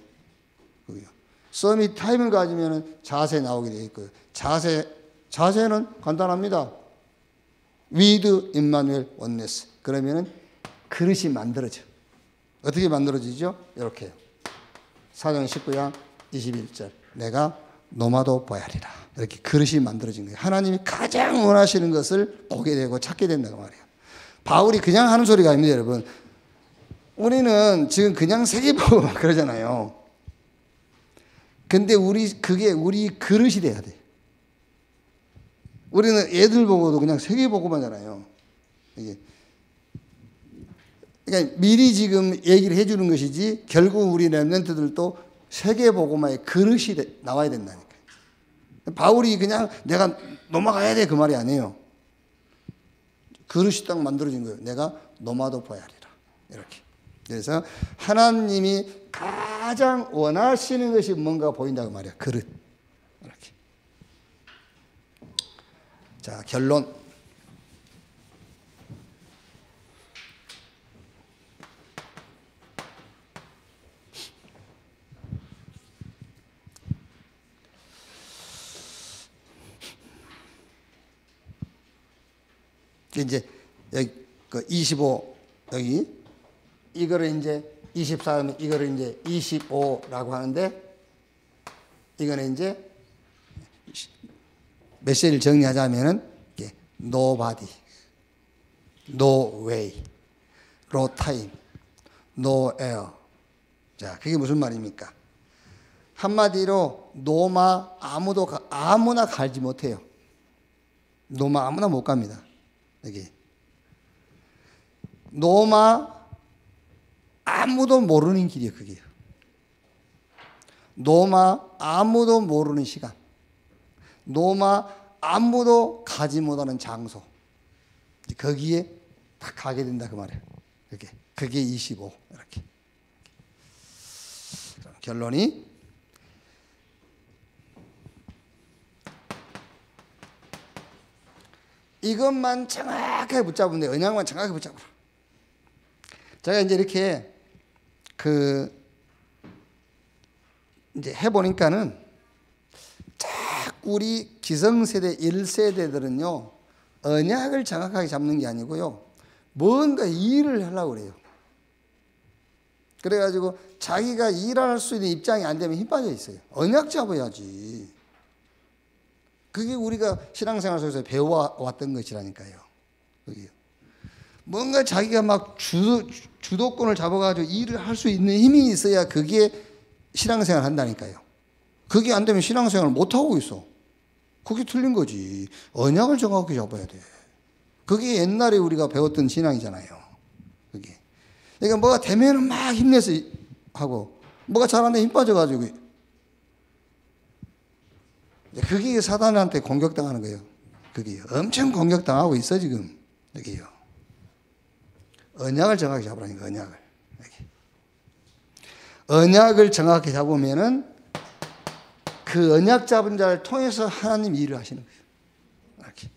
서밋 타임을 가지면 자세 나오게 돼 있고요. 자세는 간단합니다. with 임마누엘 원네스. 그러면은 그릇이 만들어져. 어떻게 만들어지죠? 이렇게요. 사도행 19장 21절. 내가 노마도 보야리라. 이렇게 그릇이 만들어진 거예요. 하나님이 가장 원하시는 것을 보게 되고 찾게 된다고 말이에요. 바울이 그냥 하는 소리가 아닙니다, 여러분. 우리는 지금 그냥 세계보고 그러잖아요. 근데 그게 우리 그릇이 돼야 돼. 우리는 애들 보고도 그냥 세계보고만 하잖아요. 이게. 그러니까 미리 지금 얘기를 해주는 것이지 결국 우리 렘넌트들도 세계보고만의 그릇이 나와야 된다니까요. 바울이 그냥 내가 넘어가야 돼 그 말이 아니에요. 그릇이 딱 만들어진 거예요. 내가 노마도 보야리라. 이렇게. 그래서 하나님이 가장 원하시는 것이 뭔가 보인다고 말이야. 그릇. 이렇게. 자, 결론. 이제 여기 그 25 여기 이거를 이제 24면 이거를 이제 25라고 하는데 이거는 이제 메시지를 정리하자면은 nobody, no way, no time, no air. 자, 그게 무슨 말입니까? 한마디로 노마 아무나 갈지 못해요. 노마 아무나 못 갑니다. 여기 노마 아무도 모르는 길이에요. 그게요. 노마 아무도 모르는 시간. 노마 아무도 가지 못하는 장소. 거기에 딱 가게 된다 그 말이에요. 그게 25 이렇게. 그럼 결론이 이것만 정확하게 붙잡으면 돼요. 언약만 정확하게 붙잡으라. 제가 이제 이렇게 이제 해보니까는 자꾸 우리 기성세대 1세대들은요, 언약을 정확하게 잡는 게 아니고요, 뭔가 일을 하려고 그래요. 그래가지고 자기가 일할 수 있는 입장이 안 되면 힘 빠져 있어요. 언약 잡아야지. 그게 우리가 신앙생활 속에서 배워왔던 것이라니까요. 그게요. 뭔가 자기가 막 주도권을 잡아가지고 일을 할 수 있는 힘이 있어야 그게 신앙생활 한다니까요. 그게 안 되면 신앙생활 못하고 있어. 그게 틀린 거지. 언약을 정확하게 잡아야 돼. 그게 옛날에 우리가 배웠던 신앙이잖아요. 그게. 그러니까 뭐가 되면은 막 힘내서 하고, 뭐가 잘하는데 힘 빠져가지고. 그게 사단한테 공격당하는 거예요. 그게 엄청 공격당하고 있어 지금. 여기요. 언약을 정확히 잡으라니까. 언약을. 여기. 언약을 정확히 잡으면은 그 언약 잡은 자를 통해서 하나님 일을 하시는 거예요. 이렇게.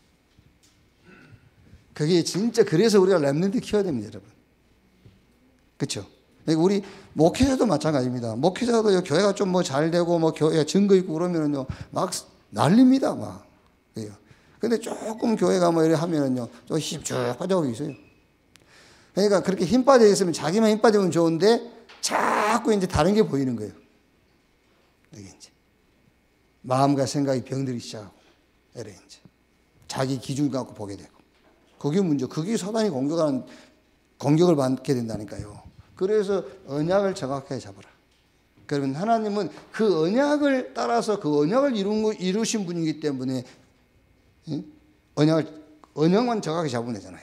그게 진짜 그래서 우리가 렘넌트 키워야 됩니다, 여러분. 그렇죠? 우리 목회자도 마찬가지입니다. 목회자도 교회가 좀 뭐 잘 되고 뭐 교회 증거 있고 그러면은요 막 난립니다, 막. 그래요. 근데 조금 교회가 뭐 이래 하면은요 좀 힘 쭉 빠져가고 있어요. 그러니까 그렇게 힘 빠져 있으면 자기만 힘 빠지면 좋은데 자꾸 이제 다른 게 보이는 거예요. 이게 이제 마음과 생각이 병들기 시작하고, 이래 이제 자기 기준 갖고 보게 되고, 그게 문제. 그게 사단이 공격을 받게 된다니까요. 그래서 언약을 정확하게 잡아라. 그러면 하나님은 그 언약을 따라서 그 언약을 이루신 분이기 때문에 언약만 정확하게 잡으면 되잖아요.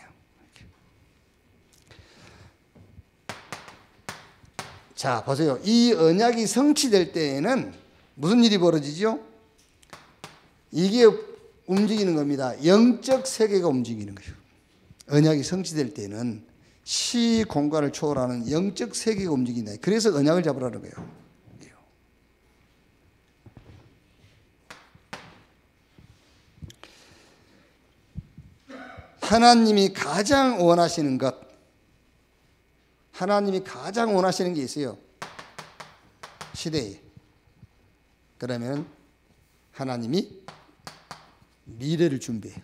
자, 보세요. 이 언약이 성취될 때에는 무슨 일이 벌어지죠? 이게 움직이는 겁니다. 영적 세계가 움직이는 거예요. 언약이 성취될 때는 시 공간을 초월하는 영적 세계가 움직이네. 그래서 언약을 잡으라는 거예요. 하나님이 가장 원하시는 것, 하나님이 가장 원하시는 게 있어요. 시대에. 그러면 하나님이 미래를 준비해요.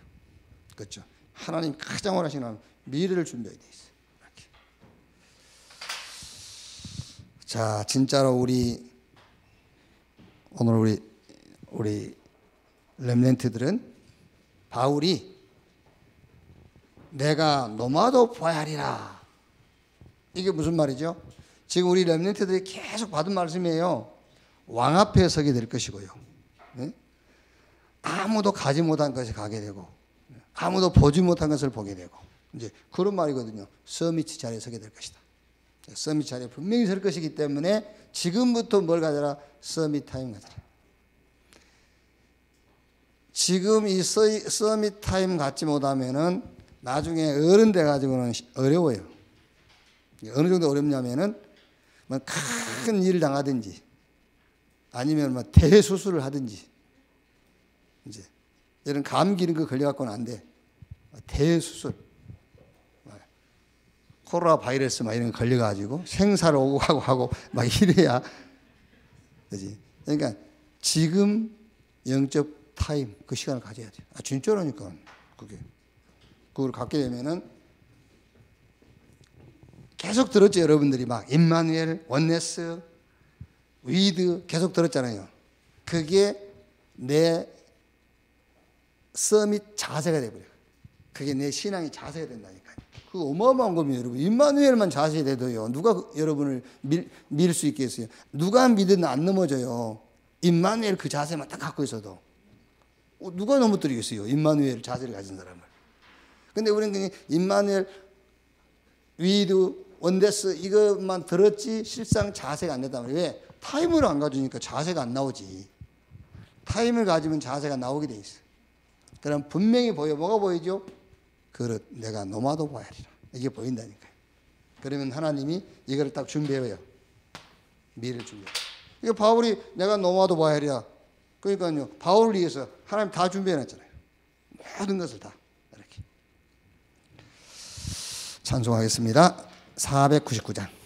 그렇죠? 하나님이 가장 원하시는 미래를 준비해야 돼 있어요. 이렇게. 자, 진짜로 오늘 우리 렘넌트들은 바울이 내가 노마도 보아하리라. 이게 무슨 말이죠? 지금 우리 렘넌트들이 계속 받은 말씀이에요. 왕 앞에 서게 될 것이고요. 네? 아무도 가지 못한 것을 가게 되고, 아무도 보지 못한 것을 보게 되고, 이제 그런 말이거든요. 서밋 자리에 서게 될 것이다. 서밋 자리에 분명히 설 것이기 때문에 지금부터 뭘 가져라? 서밋 타임 가져라. 지금 이 서밋 타임 갖지 못하면은 나중에 어른 돼가지고는 어려워요. 어느 정도 어렵냐면은 뭐 큰 일을 당하든지 아니면 뭐 대수술을 하든지 이제 이런 감기 이런 거 걸려갖고는 안 돼. 대수술, 코로나 바이러스 막 이런 거 걸려가지고 생사를 오고 가고 하고 막 이래야 그지. 그러니까 지금 영적 타임 그 시간을 가져야 돼. 진짜로니까 그걸 갖게 되면은 계속 들었죠. 여러분들이 막 임마누엘, 원네스, 위드 계속 들었잖아요. 그게 내 서밋 자세가 돼버려요. 그게 내 신앙의 자세가 된다니까요. 그 어마어마한 겁니다, 여러분. 임마누엘만 자세히 돼도요. 누가 여러분을 밀 수 있겠어요? 누가 믿으면 안 넘어져요. 임마누엘 그 자세만 딱 갖고 있어도. 누가 넘어뜨리겠어요? 임마누엘 자세를 가진 사람을. 근데 우리는 그냥 임마누엘, 위드, 원데스 이것만 들었지 실상 자세가 안 된단 말이에요. 왜? 타임을 안 가지니까 자세가 안 나오지. 타임을 가지면 자세가 나오게 돼 있어. 그럼 분명히 보여. 뭐가 보이죠? 그릇 내가 노마도 보아리라. 이게 보인다니까요. 그러면 하나님이 이거를 딱 준비해요. 미래를 준비해. 이거 바울이 내가 노마도 보아리라. 그러니까요. 바울을 위해서 하나님 다 준비해놨잖아요. 모든 것을 다. 이렇게. 찬송하겠습니다. 499장.